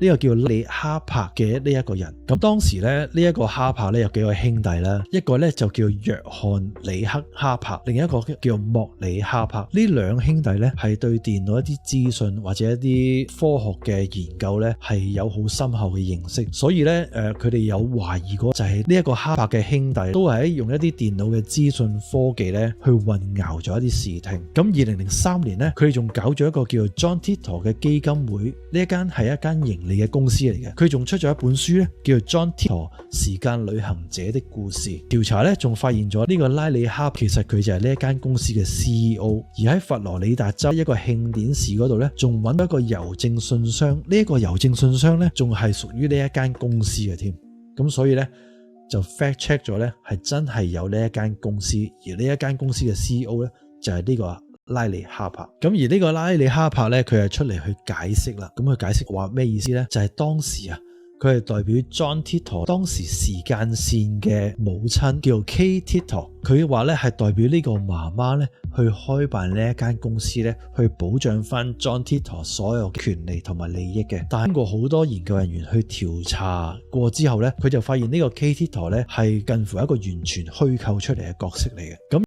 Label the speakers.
Speaker 1: 呢個叫拉里哈柏嘅呢一個人。咁當時咧呢一個哈柏咧有幾個兄弟啦，一個咧就叫約翰里克哈柏，另一個叫莫里哈柏。呢兩兄弟咧係對電腦一啲資訊或者一啲科學嘅研究咧係有好深厚嘅認識，所以咧佢哋有懷疑過就係呢一個哈柏嘅兄弟都係用一啲電腦嘅資訊科技咧去混淆咗一啲視聽。咁2003年咧佢哋仲搞咗一個叫做 John Titor 嘅基金會，呢一間係一間盈利嘅公司嚟嘅。佢仲出咗一本書咧叫做 John Titor 時間旅行者的故事。調查咧仲發現咗呢個拉里哈其實佢就係呢一間公司嘅 CEO， 而喺佛羅里達州一個慶典市嗰度咧仲揾到一個郵政信箱，呢一個郵政信箱咧仲係屬於呢一間公司嘅添。咁所以咧就 fact check 咗咧係真係有呢一間公司，而呢一間公司嘅 CEO 咧就係呢個拉里哈柏。咁而呢個拉里哈柏咧佢係出嚟去解釋啦。咁佢解釋話咩意思咧？就係當時啊佢係代表 John Titor 當時時間線嘅母親叫做 Kay Titor， 佢話咧係代表呢個媽媽咧去開辦呢一間公司咧去保障翻 John Titor 所有嘅權利同埋利益嘅。但係經過好多研究人員去調查過之後咧，佢就發現呢個 Kay Titor 咧係近乎一個完全虛構出嚟嘅角色嚟嘅。咁